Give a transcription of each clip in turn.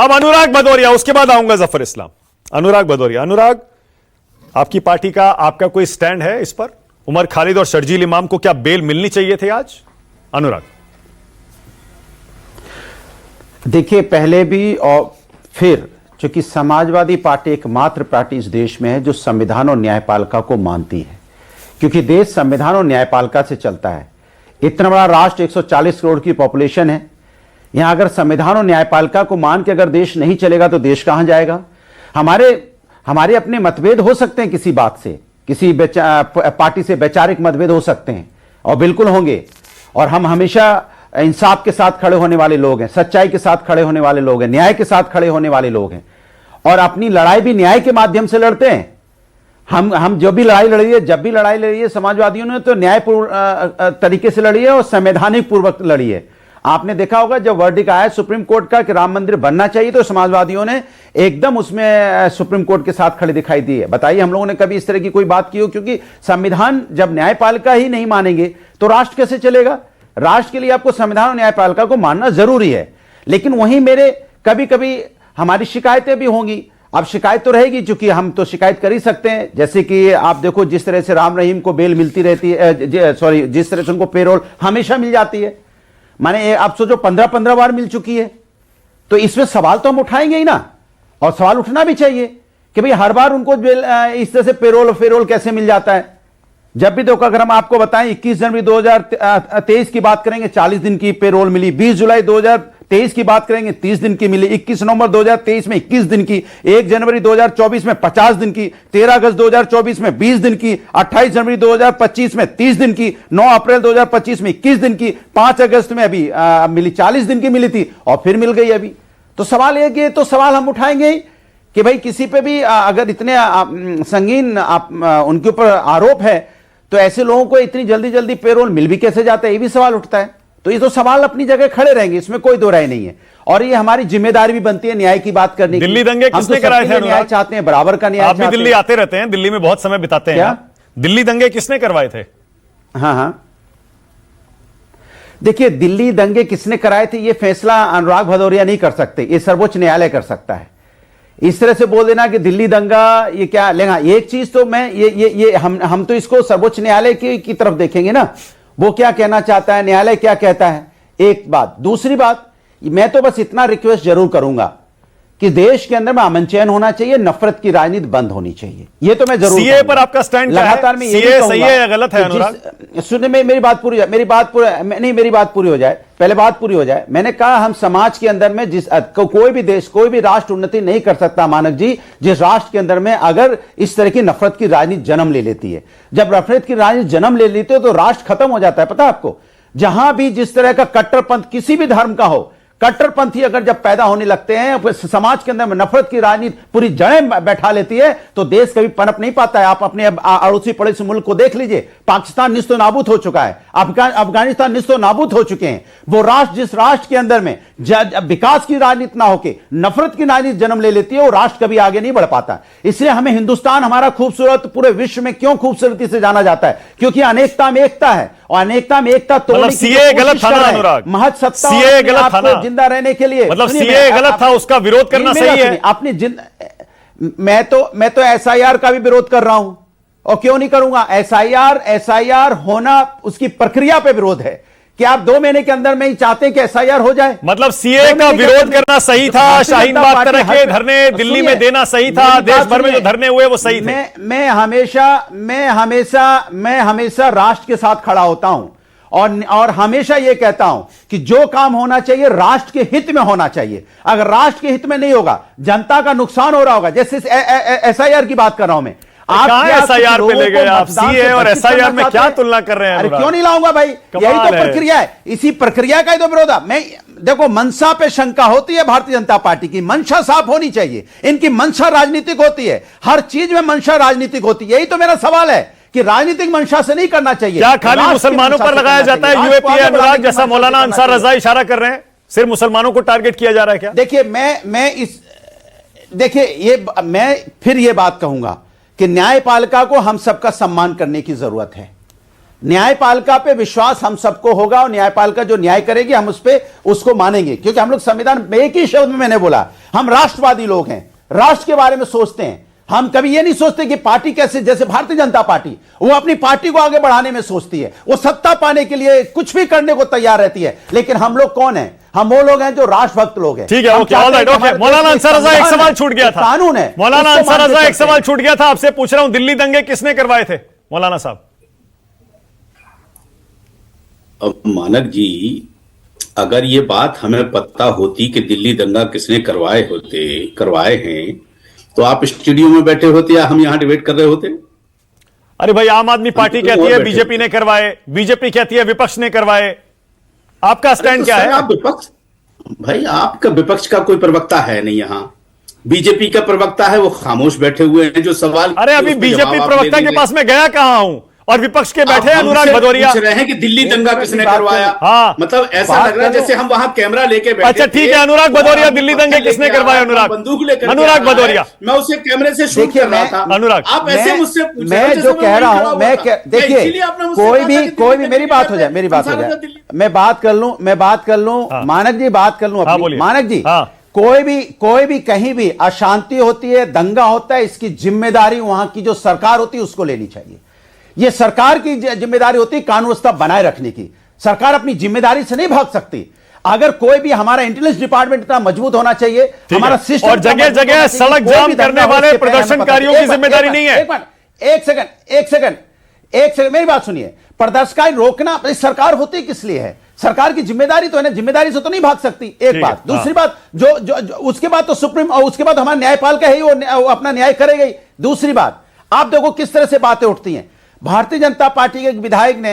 अब अनुराग भदौरिया, उसके बाद आऊंगा जफर इस्लाम। अनुराग भदौरिया, अनुराग, आपकी पार्टी का आपका कोई स्टैंड है इस पर? उमर खालिद और शर्जील इमाम को क्या बेल मिलनी चाहिए थी आज? अनुराग, देखिए, पहले भी और फिर, चूंकि समाजवादी पार्टी एकमात्र पार्टी इस देश में है जो संविधान और न्यायपालिका को मानती है, क्योंकि देश संविधान और न्यायपालिका से चलता है। इतना बड़ा राष्ट्र, 140 करोड़ की पॉपुलेशन है, यहां अगर संविधान और न्यायपालिका को मान के अगर देश नहीं चलेगा तो देश कहां जाएगा? हमारे अपने मतभेद हो सकते हैं किसी बात से, किसी पार्टी से वैचारिक मतभेद हो सकते हैं, और बिल्कुल होंगे, और हम हमेशा इंसाफ के साथ खड़े होने वाले लोग हैं, सच्चाई के साथ खड़े होने वाले लोग हैं, न्याय के साथ खड़े होने वाले लोग हैं, और अपनी लड़ाई भी न्याय के माध्यम से लड़ते हैं। हम जब भी लड़ाई लड़ी है समाजवादियों ने तो न्यायपूर्ण तरीके से लड़ी है और संवैधानिक पूर्वक लड़ी है। आपने देखा होगा जब वर्डिक्ट आया सुप्रीम कोर्ट का कि राम मंदिर बनना चाहिए, तो समाजवादियों ने एकदम उसमें सुप्रीम कोर्ट के साथ खड़े दिखाई दिए। बताइए, हम लोगों ने कभी इस तरह की कोई बात की हो? क्योंकि संविधान जब न्यायपालिका ही नहीं मानेंगे तो राष्ट्र कैसे चलेगा? राष्ट्र के लिए आपको संविधान और न्यायपालिका को मानना जरूरी है। लेकिन वहीं मेरे कभी कभी हमारी शिकायतें भी होंगी। अब शिकायत तो रहेगी, क्योंकि हम तो शिकायत कर ही सकते हैं। जैसे कि आप देखो, जिस तरह से राम रहीम को बेल मिलती रहती है, सॉरी, जिस तरह से उनको पेरोल हमेशा मिल जाती है, माने आप सोचो 15-15 बार मिल चुकी है, तो इसमें सवाल तो हम उठाएंगे ही ना, और सवाल उठना भी चाहिए कि भाई हर बार उनको इस तरह से पेरोल कैसे मिल जाता है। जब भी देखो, अगर हम आपको बताएं 21 जनवरी 2023 की बात करेंगे 40 दिन की पेरोल मिली, 20 जुलाई 2023 की बात करेंगे 30 दिन की मिली, 21 नवंबर 2023 में 21 दिन की, 1 जनवरी 2024 में 50 दिन की, 13 अगस्त 2024 में 20 दिन की, 28 जनवरी 2025 में 30 दिन की, 9 अप्रैल 2025 में 21 दिन की, 5 अगस्त में अभी मिली 40 दिन की मिली थी, और फिर मिल गई अभी। तो सवाल है कि तो सवाल हम उठाएंगे कि भाई किसी पे भी अगर इतने संगीन उनके ऊपर आरोप है, तो ऐसे लोगों को इतनी जल्दी जल्दी पेरोल मिल भी कैसे जाता है, ये भी सवाल उठता है। तो ये तो सवाल अपनी जगह खड़े रहेंगे, इसमें कोई दो राय नहीं है, और ये हमारी जिम्मेदारी भी बनती है न्याय की बात करने की। दिल्ली दंगे किसने कराए थे? न्याय चाहते हैं, बराबर का न्याय। आप भी दिल्ली आते रहते हैं, दिल्ली में बहुत समय बिताते हैं। दिल्ली दंगे किसने करवाए थे? हाँ, देखिए, दिल्ली दंगे किसने कराए थे ये फैसला अनुराग भदौरिया नहीं कर सकते, ये सर्वोच्च न्यायालय कर सकता है। इस तरह से बोल देना कि दिल्ली दंगा ये क्या लेगा, एक चीज तो मैं ये हम तो इसको सर्वोच्च न्यायालय की तरफ देखेंगे ना, वो क्या कहना चाहता है, न्यायालय क्या कहता है, एक बात। दूसरी बात, मैं तो बस इतना रिक्वेस्ट जरूर करूंगा कि देश के अंदर में अमन चैन होना चाहिए, नफरत की राजनीति बंद होनी चाहिए। ये तो मैं जरूर। सीए पर आपका स्टैंड क्या है? लगातार में सीए सही है या गलत है? अनुराग, सुनने में मेरी बात पूरी मेरी बात पूरी हो जाए, पहले बात पूरी हो जाए। मैंने कहा हम समाज के अंदर में कोई भी देश, कोई भी राष्ट्र उन्नति नहीं कर सकता मानक जी, जिस राष्ट्र के अंदर में अगर इस तरह की नफरत की राजनीति जन्म ले लेती है। जब नफरत की राजनीति जन्म ले लेती है तो राष्ट्र खत्म हो जाता है। पता है आपको, जहां भी जिस तरह का कट्टरपंथ किसी भी धर्म का हो, कट्टरपंथी अगर जब पैदा होने लगते हैं, समाज के अंदर में नफरत की राजनीति पूरी जड़ें बैठा लेती है, तो देश कभी पनप नहीं पाता है। आप अपने अड़ोसी पड़ोसी मुल्क को देख लीजिए, पाकिस्तान निस्तो नाबूद हो चुका है, अफगानिस्तान निस्तो नाबूद हो चुके हैं। वो राष्ट्र, जिस राष्ट्र के अंदर में विकास की राजनीति ना होकर नफरत की राजनीति जन्म ले लेती है, वो राष्ट्र कभी आगे नहीं बढ़ पाता। इसलिए हमें हिंदुस्तान हमारा खूबसूरत पूरे विश्व में क्यों खूबसूरती से जाना जाता है? क्योंकि अनेकता में एकता है, और अनेकता में एकता तोड़ने की सीए गलत था ना अनुराग? महज सत्ता सीए गलत था ना, जिंदा रहने के लिए। मतलब सीए गलत था, उसका विरोध करना सही है? अपनी मैं तो एसआईआर का भी विरोध कर रहा हूं, और क्यों नहीं करूंगा? एसआईआर होना, उसकी प्रक्रिया पे विरोध है कि आप 2 महीने के अंदर में ही चाहते हैं कि एसआईआर हो जाए। मतलब सीए का विरोध करना सही था, शाहीन बाग तरह के धरने दिल्ली में देना सही था, देश भर में जो धरने हुए वो सही थे। मैं हमेशा राष्ट्र के साथ खड़ा होता हूं, और हमेशा यह कहता हूं कि जो काम होना चाहिए राष्ट्र के हित में होना चाहिए। अगर राष्ट्र के हित में नहीं होगा, जनता का नुकसान हो रहा होगा। जैसे एसआईआर की बात कर रहा हूं मैं, आप एसआईआर पे ले गए? आप सीए और एसआईआर में क्या तुलना कर रहे हैं? अरे क्यों नहीं लाऊंगा भाई, यही तो प्रक्रिया है, इसी प्रक्रिया का ही तो विरोध है। मैं देखो, मंशा पे शंका होती है भारतीय जनता पार्टी की, मंशा साफ होनी चाहिए। इनकी मंशा राजनीतिक होती है, हर चीज में मंशा राजनीतिक होती है। यही तो मेरा सवाल है कि राजनीतिक मंशा से नहीं करना चाहिए। क्या खाली मुसलमानों पर लगाया जाता है यूएपीए अनुराग, जैसा मौलाना अंसार रजा इशारा कर रहे हैं? सिर्फ मुसलमानों को टारगेट किया जा रहा है क्या? देखिए, मैं फिर ये बात कहूंगा कि न्यायपालिका को हम सबका सम्मान करने की जरूरत है। न्यायपालिका पे विश्वास हम सबको होगा और न्यायपालिका जो न्याय करेगी हम उस पे उसको मानेंगे, क्योंकि हम लोग संविधान में एक ही शब्द में मैंने बोला, हम राष्ट्रवादी लोग हैं, राष्ट्र के बारे में सोचते हैं। हम कभी ये नहीं सोचते कि पार्टी कैसे, जैसे भारतीय जनता पार्टी वो अपनी पार्टी को आगे बढ़ाने में सोचती है, वो सत्ता पाने के लिए कुछ भी करने को तैयार रहती है। लेकिन हम लोग कौन है? हम वो लोग हैं जो राष्ट्रभक्त लोग हैं। ठीक है, ओके, ऑल राइट, ओके। मौलाना अंसार रजा, एक सवाल छूट गया था, कानून है। मौलाना अंसार रजा, एक सवाल छूट गया था, आपसे पूछ रहा हूं, दिल्ली दंगे किसने करवाए थे मौलाना साहब? मानक जी, अगर ये बात हमें पता होती कि दिल्ली दंगा किसने करवाए हैं, तो आप स्टूडियो में बैठे होते या हम यहां डिबेट कर रहे होते? अरे भाई, आम आदमी पार्टी कहती है बीजेपी ने करवाए, बीजेपी कहती है विपक्ष ने करवाए, आपका स्टैंड क्या है? आप विपक्ष, भाई आपका विपक्ष का कोई प्रवक्ता है नहीं यहां, बीजेपी का प्रवक्ता है, वो खामोश बैठे हुए हैं जो सवाल। अरे अभी बीजेपी प्रवक्ता के पास में गया कहां हूं, और विपक्ष के बैठे अनुराग भदौरिया पूछ रहे हैं कि दिल्ली दंगा किसने करवाया। हाँ, मतलब ऐसा लग रहा है जैसे हम वहां कैमरा लेके बैठे। अच्छा ठीक है, अनुराग भदौरिया, दिल्ली दंगे किसने करवाए? अनुराग, बंदूक लेकर अनुराग भदौरिया, मैं उसे कैमरे से शूट कर रहा था। अनुराग, आप ऐसे मुझसे पूछ रहे मैं जो कह रहा हूं, मैं देखिए, कोई भी मेरी बात हो जाए, मैं बात कर लूं, मानक जी बात कर लूं अपनी। मानक जी, कोई भी कहीं भी अशांति होती है, दंगा होता है, इसकी जिम्मेदारी वहां की जो सरकार होती है उसको लेनी चाहिए। यह सरकार की जिम्मेदारी होती है कानून व्यवस्था बनाए रखने की। सरकार अपनी जिम्मेदारी से नहीं भाग सकती। अगर कोई भी, हमारा इंटेलिजेंस डिपार्टमेंट इतना मजबूत होना चाहिए, हमारा सिस्टम, और जगह जगह सड़क जाम करने वाले प्रदर्शनकारियों की जिम्मेदारी नहीं है। एक सेकंड मेरी बात सुनिए। प्रदर्शनकारी रोकना सरकार होती किस लिए है? सरकार की जिम्मेदारी तो है ना, जिम्मेदारी से तो नहीं भाग सकती। एक बात। दूसरी बात, जो उसके बाद तो सुप्रीम, और उसके बाद हमारा न्यायपालिका है ही, वो अपना न्याय करेगा ही। दूसरी बात, आप देखो किस तरह से बातें उठती हैं। भारतीय जनता पार्टी के एक विधायक ने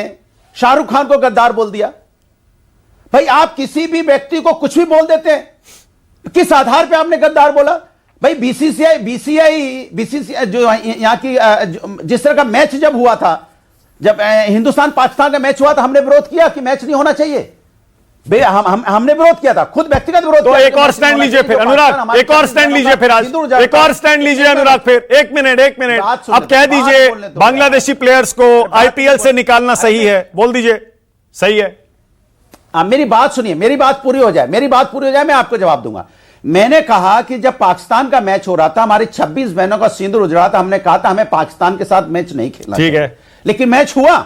शाहरुख खान को गद्दार बोल दिया। भाई, आप किसी भी व्यक्ति को कुछ भी बोल देते हैं, किस आधार पे आपने गद्दार बोला? भाई, बीसीसीआई जो यहां की, जिस तरह का मैच जब हुआ था, जब हिंदुस्तान पाकिस्तान का मैच हुआ था, हमने विरोध किया कि मैच नहीं होना चाहिए। हमने विरोध किया था, खुद व्यक्तिगत विरोध तो एक और स्टैंड लीजिए फिर अनुराग, एक और स्टैंड लीजिए फिर, आज एक और स्टैंड लीजिए अनुराग फिर। एक मिनट अब कह दीजिए बांग्लादेशी प्लेयर्स को आईपीएल से निकालना सही है, बोल दीजिए सही है। मेरी बात सुनिए, मेरी बात पूरी हो जाए, मैं आपको जवाब दूंगा। मैंने कहा कि जब पाकिस्तान का मैच हो रहा था, हमारी 26 बहनों का सिंदूर उजड़ा था, हमने कहा था हमें पाकिस्तान के साथ मैच नहीं खेलना। ठीक है, लेकिन मैच हुआ,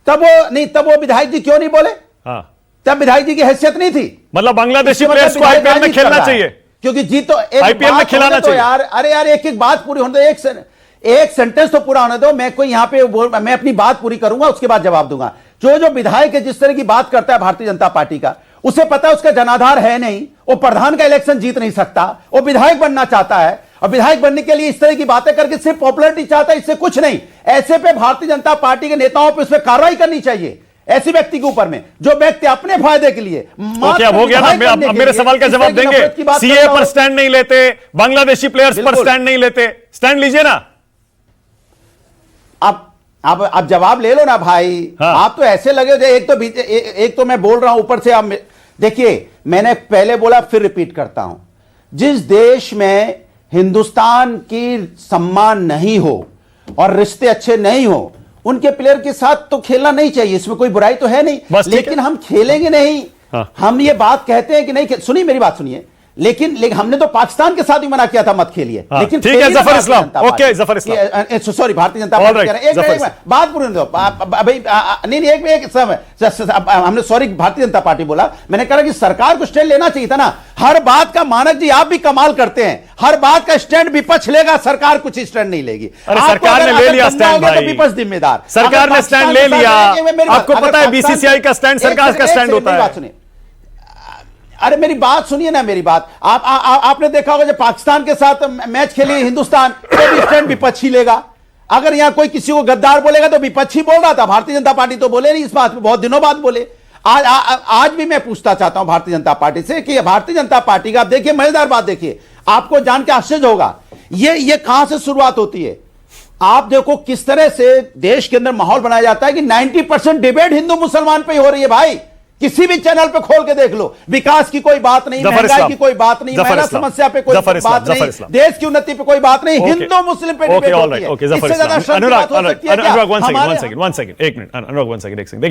तब वो विधायक जी क्यों नहीं बोले? हाँ, तब विधायक जी की हैसियत नहीं थी। मतलब बांग्लादेशी प्लेयर्स को आईपीएल में खेलना चाहिए, क्योंकि जी तो आईपीएल में खिलाना चाहिए यार। अरे यार, एक बात पूरी होने दो, एक सेंटेंस तो पूरा होने दो। मैं कोई यहां पे मैं अपनी बात पूरी करूंगा, उसके बाद जवाब दूंगा। जो विधायक है, जिस तरह की बात करता है भारतीय जनता पार्टी का, उसे पता है उसका जनाधार है नहीं, वो प्रधान का इलेक्शन जीत नहीं सकता, वो विधायक बनना चाहता है, और विधायक बनने के लिए इस तरह की बातें करके सिर्फ पॉपुलैरिटी चाहता है, इससे कुछ नहीं। ऐसे पे भारतीय जनता पार्टी के नेताओं पे उस पर कार्रवाई करनी चाहिए, ऐसे व्यक्ति के ऊपर में जो व्यक्ति अपने फायदे के लिए। ओके, अब हो गया ना, अब मेरे सवाल का जवाब देंगे। सीए पर स्टैंड नहीं लेते, बांग्लादेशी प्लेयर्स पर स्टैंड नहीं लेते, स्टैंड लीजिए ना। आप जवाब ले लो ना भाई। हाँ। आप तो ऐसे लगे हो, एक तो मैं बोल रहा हूं ऊपर से आप देखिए, मैंने पहले बोला फिर रिपीट करता हूं, जिस देश में हिंदुस्तान की सम्मान नहीं हो और रिश्ते अच्छे नहीं हो, उनके प्लेयर के साथ तो खेलना नहीं चाहिए, इसमें कोई बुराई तो है नहीं। लेकिन हम खेलेंगे नहीं। हाँ। हम ये बात कहते हैं कि नहीं, सुनिए मेरी बात सुनिए, लेकिन हमने तो पाकिस्तान के साथ भी मना किया था मत खेलिए। हाँ, लेकिन ठीक है, Zafar Islam, okay Zafar Islam, sorry Bharatiya Janata party, बात पूरी दो भाई। नहीं, हमने सॉरी भारतीय जनता पार्टी बोला, मैंने कहा कि सरकार को स्टैंड लेना चाहिए था ना। हर बात का, मानक जी आप भी कमाल करते हैं, हर बात का स्टैंड विपक्ष लेगा, सरकार कुछ स्टैंड नहीं लेगी। सरकार ने ले लिया स्टैंड, तो विपक्ष जिम्मेदार। सरकार ने स्टैंड ले लिया, आपको पता है बीसीसीआई का स्टैंड सरकार का स्टैंड होता है। अरे मेरी बात सुनिए ना, मेरी बात। आपने देखा होगा जब पाकिस्तान के साथ मैच खेली हिंदुस्तान, तो भी स्टैंड विपक्षी लेगा। अगर यहां कोई किसी को गद्दार बोलेगा तो विपक्षी बोल रहा था, भारतीय जनता पार्टी तो बोले नहीं इस बात पे, बहुत दिनों बाद बोले। आज भी मैं पूछना चाहता हूं भारतीय जनता पार्टी से कि भारतीय जनता पार्टी का, आप देखिए मजेदार बात देखिए, आपको जान के आश्चर्य होगा, ये कहां से शुरुआत होती है। आप देखो किस तरह से देश के अंदर माहौल बनाया जाता है कि 90% डिबेट हिंदू मुसलमान पे ही हो रही है भाई, किसी भी चैनल पे खोल के देख लो, विकास की कोई बात नहीं, महंगाई की कोई बात नहीं, महिला समस्या पे कोई बात नहीं, देश की उन्नति पे कोई बात नहीं, हिंदू मुस्लिम पे डिबेट होती है। इससे ज्यादा शर्त बात हो सकती है क्या? अनुराग, 1 सेकंड, 1 सेकंड, 1 सेकंड, एक मिनट, अनुराग, 1 सेकंड, एक सेकंड।